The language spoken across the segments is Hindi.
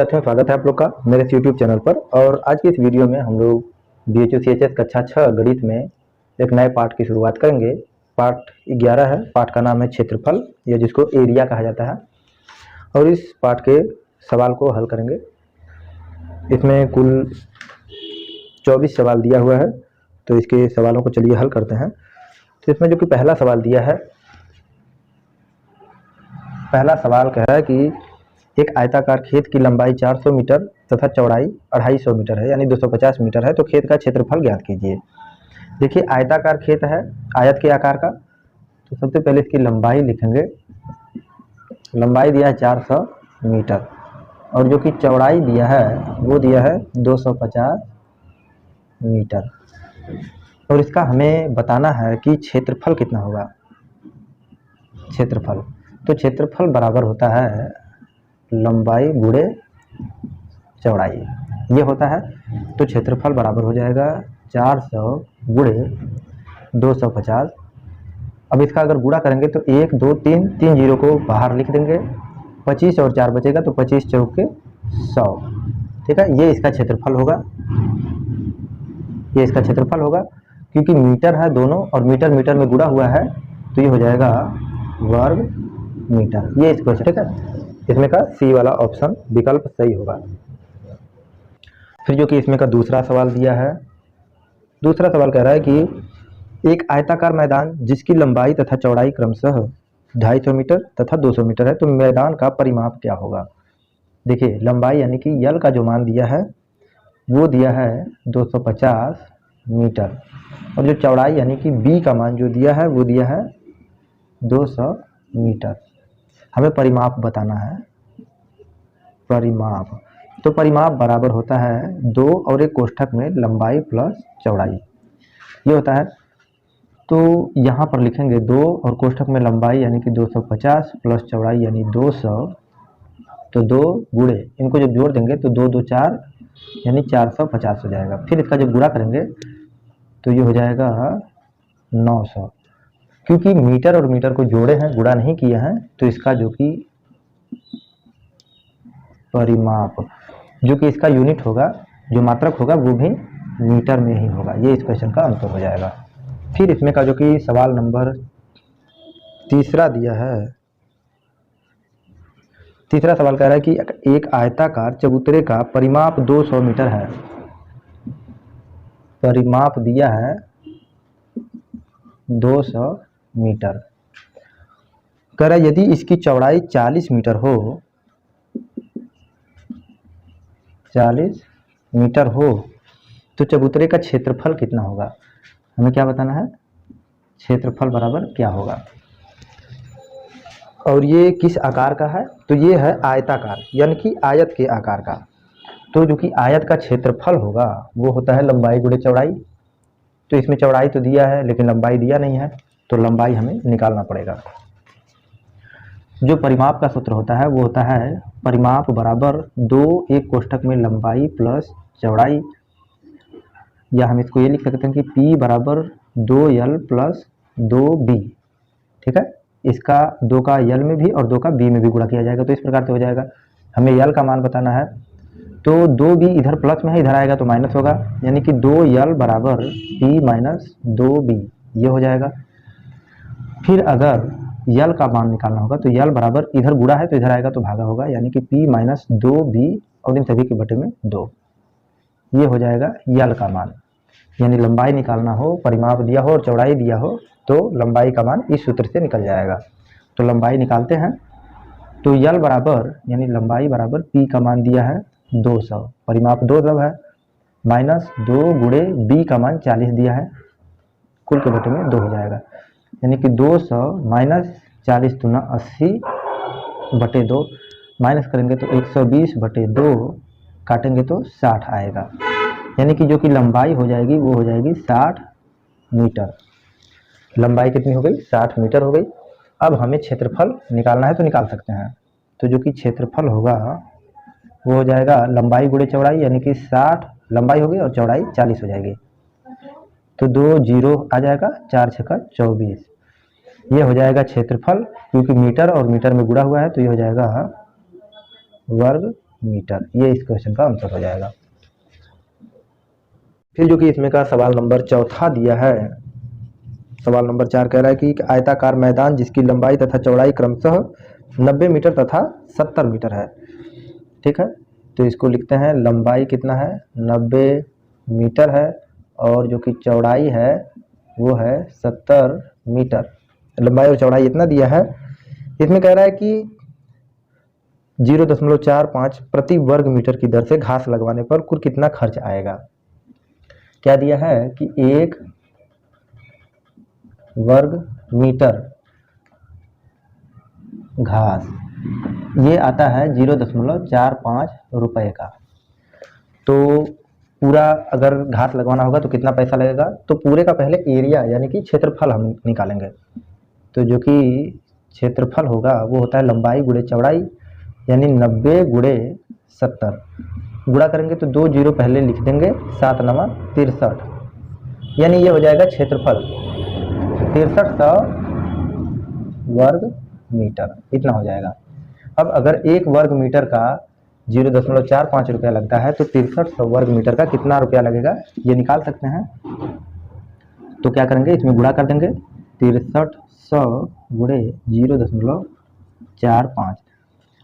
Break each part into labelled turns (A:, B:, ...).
A: विद्यार्थियों, स्वागत है आप लोग का मेरे YouTube चैनल पर। और आज की इस वीडियो में हम लोग BHU CHS कक्षा 6 गणित में एक नए पाठ की शुरुआत करेंगे। पाठ 11 है। पाठ का नाम है क्षेत्रफल, या जिसको एरिया कहा जाता है। और इस पाठ के सवाल को हल करेंगे। इसमें कुल 24 सवाल दिया हुआ है, तो इसके सवालों को चलिए हल करते हैं। तो इसमें जो कि पहला सवाल दिया है, पहला सवाल कह रहा है कि एक आयताकार खेत की लंबाई 400 मीटर तथा चौड़ाई 250 मीटर है, यानी 250 मीटर है। तो खेत का क्षेत्रफल ज्ञात कीजिए। देखिए, आयताकार खेत है, आयत के आकार का। तो सबसे पहले इसकी लंबाई लिखेंगे। लंबाई दिया है 400 मीटर, और जो कि चौड़ाई दिया है वो दिया है 250 मीटर। और इसका हमें बताना है कि क्षेत्रफल कितना होगा। क्षेत्रफल, तो क्षेत्रफल बराबर होता है लंबाई गुणे चौड़ाई, ये होता है। तो क्षेत्रफल बराबर हो जाएगा 400 गुणे 250। अब इसका अगर गुणा करेंगे तो 1 2 3 3 जीरो को बाहर लिख देंगे, 25 और 4 बचेगा, तो 25 चौके 100। ठीक है, ये इसका क्षेत्रफल होगा। ये इसका क्षेत्रफल होगा, क्योंकि मीटर है दोनों, और मीटर मीटर में गुणा हुआ है, तो ये हो जाएगा वर्ग मीटर। ये इसको, ठीक है, इसमें का सी वाला ऑप्शन विकल्प सही होगा। फिर जो कि इसमें का दूसरा सवाल दिया है। दूसरा सवाल कह रहा है कि एक आयताकार मैदान जिसकी लंबाई तथा चौड़ाई क्रमशः 250 मीटर तथा 200 मीटर है, तो मैदान का परिमाप क्या होगा। देखिए, लंबाई यानी कि यल का जो मान दिया है वो दिया है 250 मीटर, और जो चौड़ाई यानी कि बी का मान जो दिया है वो दिया है 200 मीटर। हमें परिमाप बताना है। परिमाप, तो परिमाप बराबर होता है 2 और एक कोष्ठक में लंबाई प्लस चौड़ाई, ये होता है। तो यहाँ पर लिखेंगे 2 और कोष्ठक में लंबाई यानी कि 250 प्लस चौड़ाई यानी 200। तो 2 गुणे, इनको जब जोड़ देंगे तो 2 2 4 यानी 450 हो जाएगा। फिर इसका जब गुणा करेंगे तो ये हो जाएगा 900। क्योंकि मीटर और मीटर को जोड़े हैं, गुणा नहीं किए हैं, तो इसका जो कि परिमाप, जो कि इसका यूनिट होगा, जो मात्रक होगा, वो भी मीटर में ही होगा। ये इस क्वेश्चन का आंसर हो जाएगा। फिर इसमें का जो कि सवाल नंबर तीसरा दिया है। तीसरा सवाल कह रहा है कि एक आयताकार चबूतरे का परिमाप 200 मीटर है। परिमाप दिया है 200 मीटर। कह रहा है यदि इसकी चौड़ाई 40 मीटर हो, 40 मीटर हो, तो चबूतरे का क्षेत्रफल कितना होगा। हमें क्या बताना है, क्षेत्रफल बराबर क्या होगा। और ये किस आकार का है, तो ये है आयताकार, यानी कि आयत के आकार का। तो जो कि आयत का क्षेत्रफल होगा वो होता है लंबाई गुणे चौड़ाई। तो इसमें चौड़ाई तो दिया है लेकिन लंबाई दिया नहीं है, तो लंबाई हमें निकालना पड़ेगा। जो परिमाप का सूत्र होता है वो होता है परिमाप बराबर 2 एक कोष्ठक में लंबाई प्लस चौड़ाई, या हम इसको ये लिख सकते हैं कि P बराबर 2L प्लस 2B। ठीक है, इसका 2 का L में भी और 2 का B में भी गुणा किया जाएगा, तो इस प्रकार से हो जाएगा। हमें L का मान बताना है, तो 2B इधर प्लस में है, इधर आएगा तो माइनस होगा, यानी कि 2L बराबर P माइनस 2B, ये हो जाएगा। फिर अगर यल का मान निकालना होगा तो यल बराबर, इधर गुणा है तो इधर आएगा तो भागा होगा, यानी कि P माइनस 2B और इन सभी के बटे में 2, ये हो जाएगा यल का मान। यानी लंबाई निकालना हो, परिमाप दिया हो और चौड़ाई दिया हो, तो लंबाई का मान इस सूत्र से निकल जाएगा। तो लंबाई निकालते हैं। तो यल बराबर यानी लंबाई बराबर P का मान दिया है 200, परिमाप 200 है, माइनस 2 गुणे B का मान 40 दिया है, कुल के बटे में 2 हो जाएगा। यानी कि 200 माइनस 40 दूना 80 बटे 2, माइनस करेंगे तो 120 बटे 2, काटेंगे तो 60 आएगा। यानी कि जो कि लंबाई हो जाएगी वो हो जाएगी 60 मीटर। लंबाई कितनी हो गई, 60 मीटर हो गई। अब हमें क्षेत्रफल निकालना है तो निकाल सकते हैं। तो जो कि क्षेत्रफल होगा वो हो जाएगा लंबाई गुणे चौड़ाई, यानी कि 60 लंबाई होगी और चौड़ाई 40 हो जाएगी, तो 2 जीरो आ जाएगा, 4 छक्का 24, ये हो जाएगा क्षेत्रफल। क्योंकि मीटर और मीटर में गुणा हुआ है तो ये हो जाएगा वर्ग मीटर। ये इस क्वेश्चन का आंसर हो जाएगा। फिर जो कि इसमें का सवाल नंबर चौथा दिया है, सवाल नंबर 4 कह रहा है कि एक आयताकार मैदान जिसकी लंबाई तथा चौड़ाई क्रमशः 90 मीटर तथा 70 मीटर है। ठीक है, तो इसको लिखते हैं, लंबाई कितना है 90 मीटर है और जो कि चौड़ाई है वो है 70 मीटर। लंबाई और चौड़ाई इतना दिया है। इसमें कह रहा है कि 0.45 प्रति वर्ग मीटर की दर से घास लगवाने पर कुल कितना खर्च आएगा। क्या दिया है कि 1 वर्ग मीटर घास ये आता है 0.45 रुपए का। तो पूरा अगर घास लगवाना होगा तो कितना पैसा लगेगा, तो पूरे का पहले एरिया यानी कि क्षेत्रफल हम निकालेंगे। तो जो कि क्षेत्रफल होगा वो होता है लंबाई गुणे चौड़ाई, यानी 90 गुणे 70। गुणा करेंगे तो 2 जीरो पहले लिख देंगे, 7 नवा 63, यानी ये हो जाएगा क्षेत्रफल 6300 वर्ग मीटर, इतना हो जाएगा। अब अगर 1 वर्ग मीटर का 0.45 रुपया लगता है तो 6300 वर्ग मीटर का कितना रुपया लगेगा ये निकाल सकते हैं। तो क्या करेंगे, इसमें गुणा कर देंगे, 6300 गुणे 0.45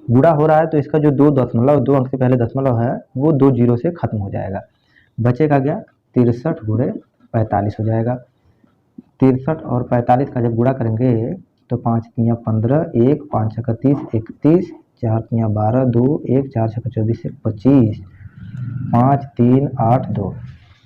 A: गुणा हो रहा है तो इसका जो 2 अंक से पहले दशमलव है वो 2 जीरो से खत्म हो जाएगा। बचेगा क्या, 63 गुणे 45 हो जाएगा। 63 और 45 का जब गुणा करेंगे तो 5 तिया 15, 1 5 छक्का 30, 31, 4 तिया 12, 2 1 4 छक्का 24, 25, 5 3 8 2,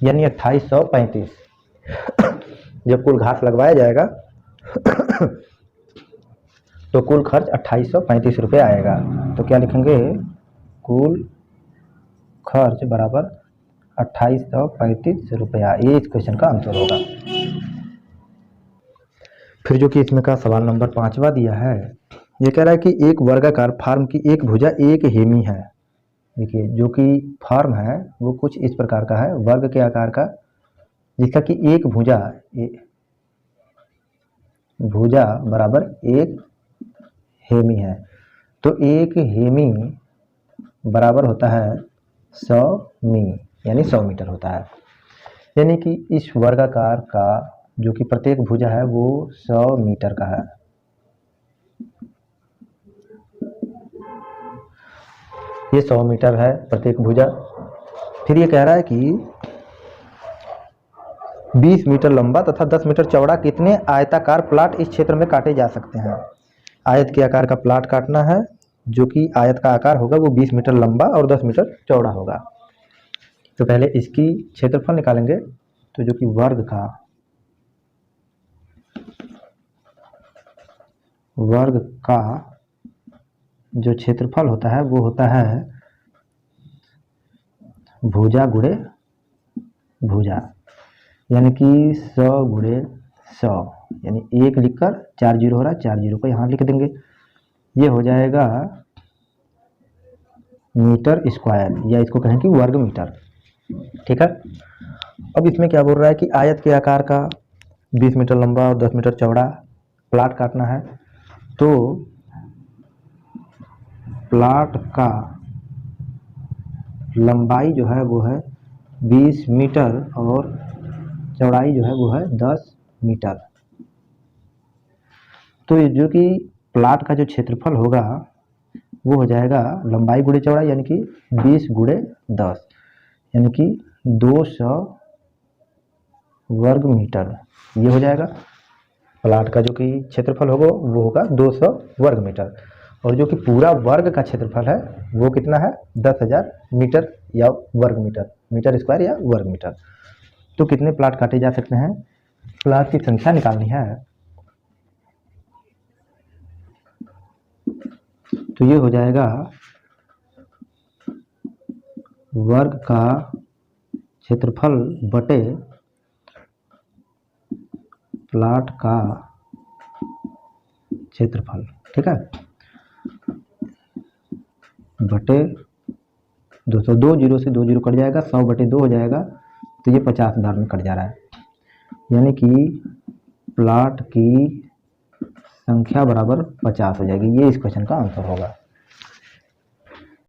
A: यानी 2835। जब कुल घास लगवाया जाएगा तो कुल खर्च 2835 रुपये आएगा। तो क्या लिखेंगे, कुल खर्च बराबर 2835 रुपया। ये इस क्वेश्चन का आंसर होगा। फिर जो कि इसमें का सवाल नंबर 5वां दिया है, ये कह रहा है कि एक वर्गाकार फार्म की एक भुजा 1 हेमी है। देखिए जो कि फार्म है वो कुछ इस प्रकार का है, वर्ग के आकार का, जिसका कि एक भुजा बराबर 1 हेमी है। तो 1 हेमी बराबर होता है 100 मी, यानी 100 मीटर होता है। यानी कि इस वर्गाकार का जो कि प्रत्येक भुजा है वो 100 मीटर का है। ये 100 मीटर है प्रत्येक भुजा। फिर ये कह रहा है कि 20 मीटर लंबा तथा 10 मीटर चौड़ा कितने आयताकार प्लाट इस क्षेत्र में काटे जा सकते हैं। आयत के आकार का प्लाट काटना है, जो कि आयत का आकार होगा वो 20 मीटर लंबा और 10 मीटर चौड़ा होगा। तो पहले इसकी क्षेत्रफल निकालेंगे। तो जो कि वर्ग का जो क्षेत्रफल होता है वो होता है भुजा गुणे भुजा, यानी कि 100 गुणे 100, यानी 1 लिखकर 4 जीरो हो रहा है, 4 जीरो को यहाँ लिख देंगे। ये हो जाएगा मीटर स्क्वायर, या इसको कहें कि वर्ग मीटर। ठीक है, अब इसमें क्या बोल रहा है कि आयत के आकार का 20 मीटर लंबा और 10 मीटर चौड़ा प्लाट काटना है। तो प्लाट का लंबाई जो है वो है 20 मीटर और चौड़ाई जो है वो है 10 मीटर। तो जो कि प्लाट का जो क्षेत्रफल होगा वो हो जाएगा लंबाई गुणे चौड़ाई, यानी कि 20 गुणे 10, यानी कि 200 वर्ग मीटर। ये हो जाएगा प्लाट का जो कि क्षेत्रफल होगा वो होगा 200 वर्ग मीटर। और जो कि पूरा वर्ग का क्षेत्रफल है वो कितना है, 10,000 मीटर या वर्ग मीटर, मीटर स्क्वायर या वर्ग मीटर। तो कितने प्लाट काटे जा सकते हैं, प्लाट की संख्या निकालनी है। तो ये हो जाएगा वर्ग का क्षेत्रफल बटे प्लाट का क्षेत्रफल। ठीक है, बटे 200, 2 जीरो से 2 जीरो कट जाएगा, 100 बटे 2 हो जाएगा। तो ये 50 बार में कट जा रहा है, यानी कि प्लाट की संख्या बराबर 50 हो जाएगी। ये इस क्वेश्चन का आंसर होगा।